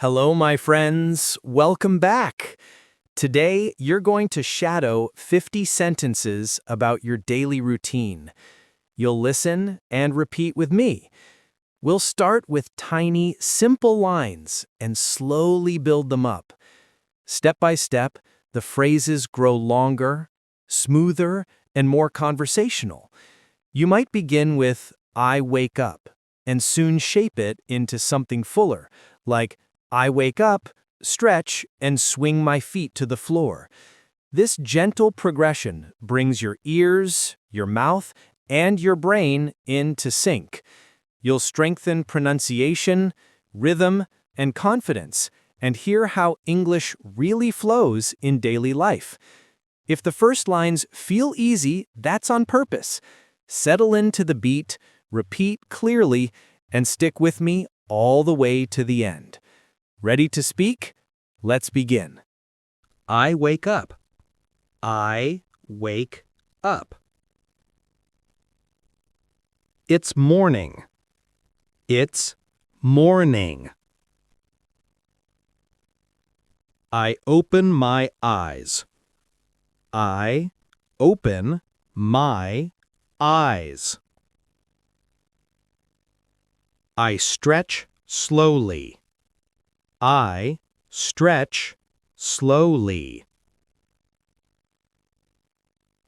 Hello, my friends. Welcome back. Today, you're going to shadow 50 sentences about your daily routine. You'll listen and repeat with me. We'll start with tiny, simple lines and slowly build them up. Step by step, the phrases grow longer, smoother, and more conversational. You might begin with, I wake up, and soon shape it into something fuller, like, I wake up, stretch, and swing my feet to the floor. This gentle progression brings your ears, your mouth, and your brain into sync. You'll strengthen pronunciation, rhythm, and confidence, and hear how English really flows in daily life. If the first lines feel easy, that's on purpose. Settle into the beat, repeat clearly, and stick with me all the way to the end. Ready to speak? Let's begin. I wake up. I wake up. It's morning. It's morning. I open my eyes. I open my eyes. I stretch slowly. I stretch slowly.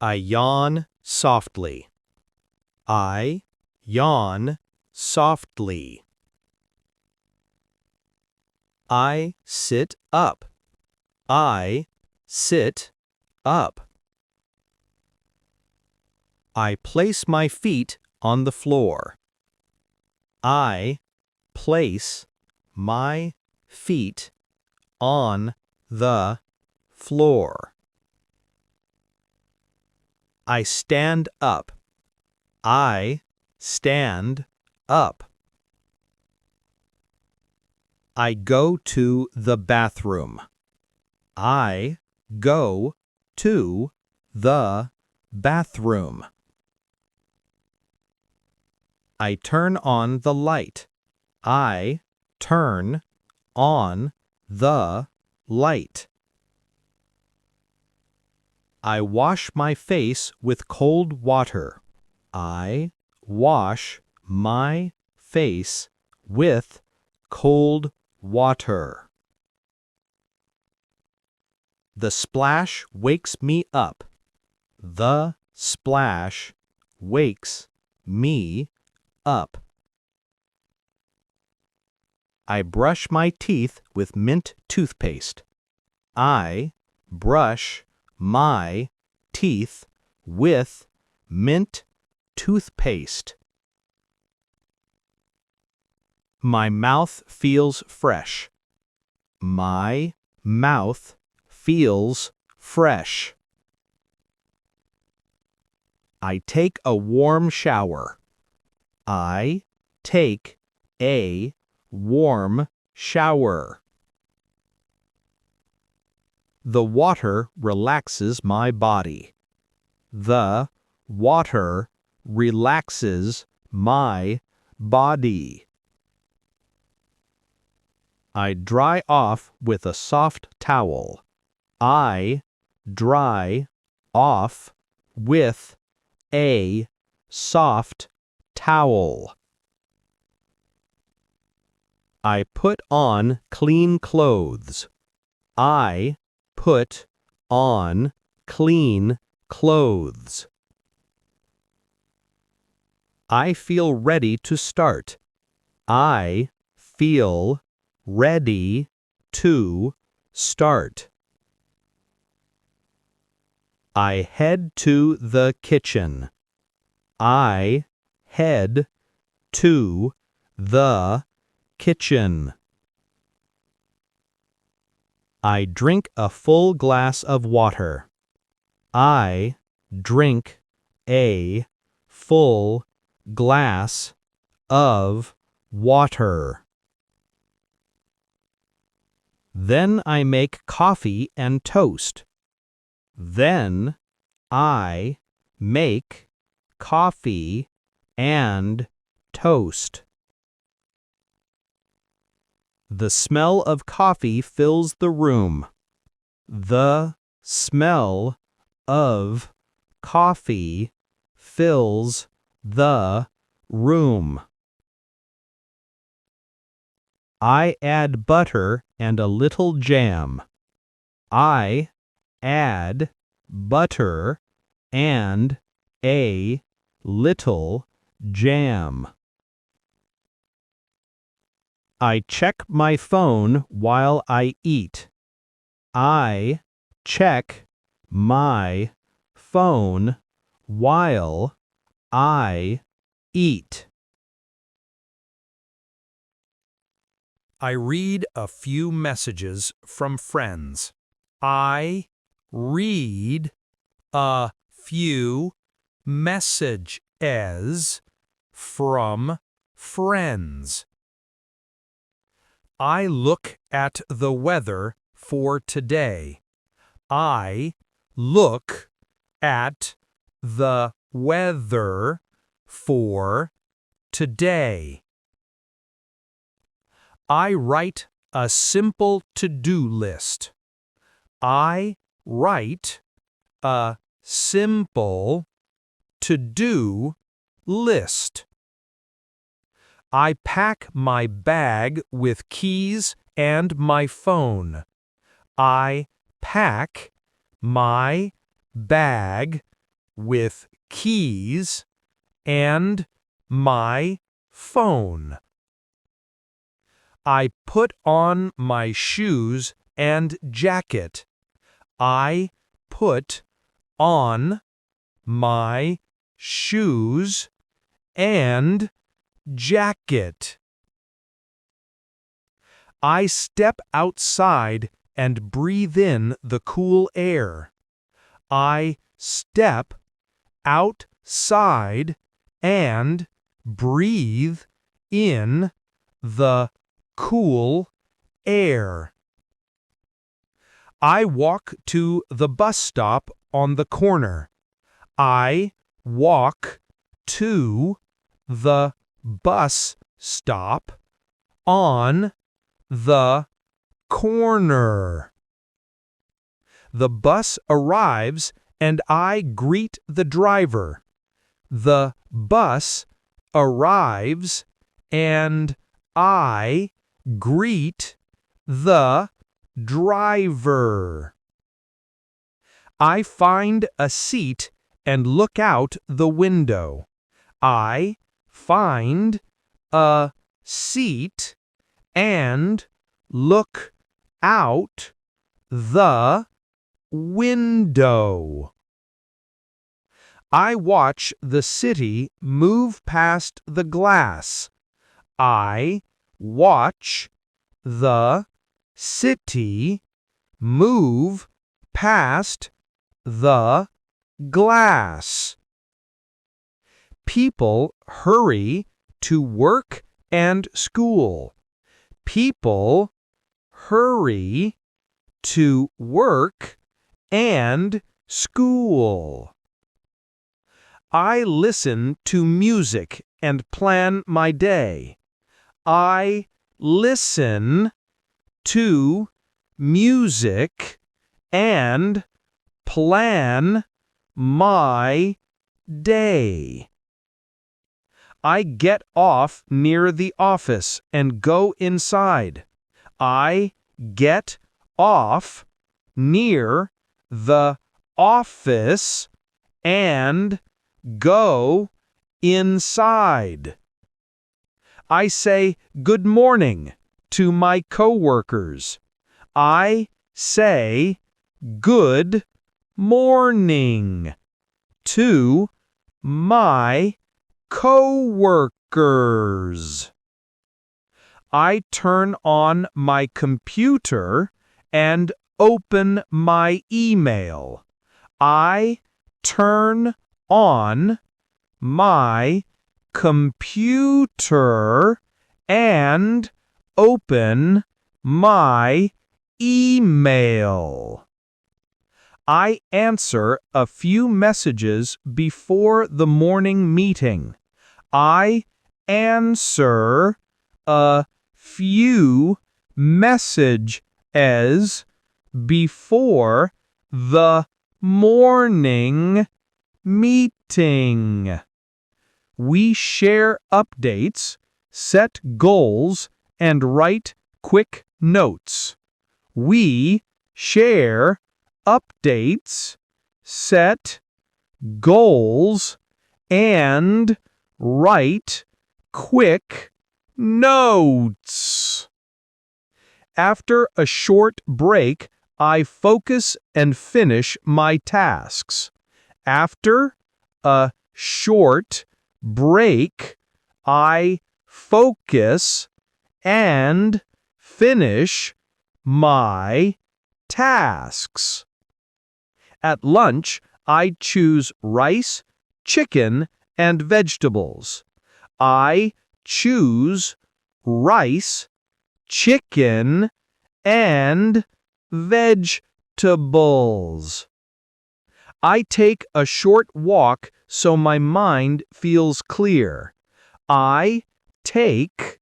I yawn softly. I yawn softly. I sit up. I sit up. I place my feet on the floor. I place my feet on the floor. I stand up. I stand up. I go to the bathroom. I go to the bathroom. I turn on the light. I turn on the light. I wash my face with cold water. I wash my face with cold water. The splash wakes me up. The splash wakes me up. I brush my teeth with mint toothpaste. I brush my teeth with mint toothpaste. My mouth feels fresh. My mouth feels fresh. I take a warm shower. I take a warm shower. The water relaxes my body. The water relaxes my body. I dry off with a soft towel. I dry off with a soft towel. I put on clean clothes. I put on clean clothes. I feel ready to start. I feel ready to start. I head to the kitchen. I head to the kitchen. I drink a full glass of water. I drink a full glass of water. Then I make coffee and toast. Then I make coffee and toast. The smell of coffee fills the room. The smell of coffee fills the room. I add butter and a little jam. I add butter and a little jam. I check my phone while I eat. I check my phone while I eat. I read a few messages from friends. I read a few messages from friends. I look at the weather for today. I look at the weather for today. I write a simple to-do list. I write a simple to-do list. I pack my bag with keys and my phone. I pack my bag with keys and my phone. I put on my shoes and jacket. I put on my shoes and jacket. I step outside and breathe in the cool air. I step outside and breathe in the cool air. I walk to the bus stop on the corner. I walk to the bus stop on the corner. The bus arrives and I greet the driver. The bus arrives and I greet the driver. I find a seat and look out the window. I find a seat and look out the window. I watch the city move past the glass. I watch the city move past the glass. People hurry to work and school. People hurry to work and school. I listen to music and plan my day. I listen to music and plan my day. I get off near the office and go inside. I get off near the office and go inside. I say good morning to my coworkers. I say good morning to my coworkers. I turn on my computer and open my email. I turn on my computer and open my email. I answer a few messages before the morning meeting. I answer a few message as before the morning meeting. We share updates, set goals, and write quick notes. We share updates, set goals, and write quick notes. After a short break, I focus and finish my tasks. After a short break, I focus and finish my tasks. At lunch, I choose rice, chicken, and vegetables. I choose rice, chicken, and vegetables. I take a short walk so my mind feels clear. I take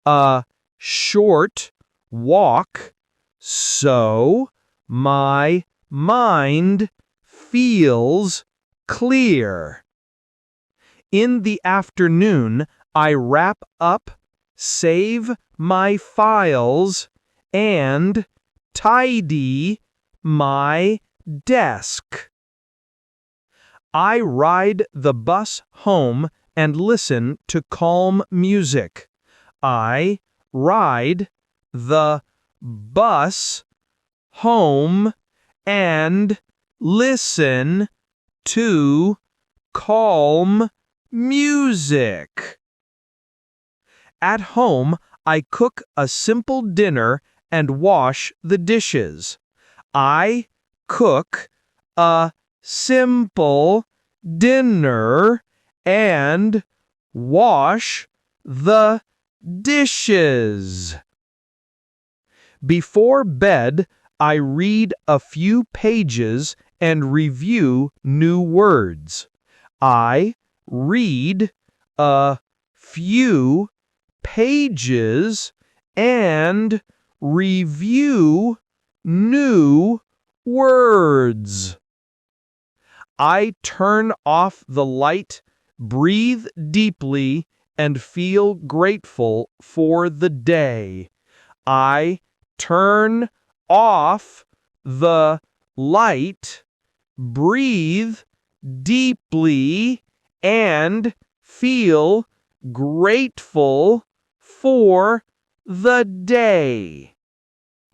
a short walk so my mind feels clear. In the afternoon, I wrap up, save my files, and tidy my desk. I ride the bus home and listen to calm music. I ride the bus home and listen to calm music. At home, I cook a simple dinner and wash the dishes. I cook a simple dinner and wash the dishes. Before bed, I read a few pages and review new words. I read a few pages and review new words. I turn off the light, breathe deeply, and feel grateful for the day. I turn off the light, breathe deeply, and feel grateful for the day.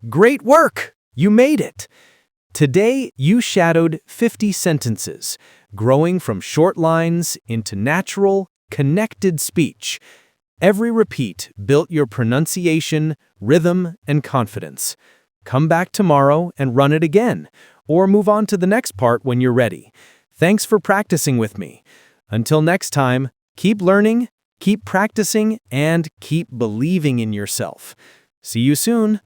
Great work! You made it! Today, you shadowed 50 sentences, growing from short lines into natural, connected speech. Every repeat built your pronunciation, rhythm, and confidence. Come back tomorrow and run it again, or move on to the next part when you're ready. Thanks for practicing with me. Until next time, keep learning, keep practicing, and keep believing in yourself. See you soon.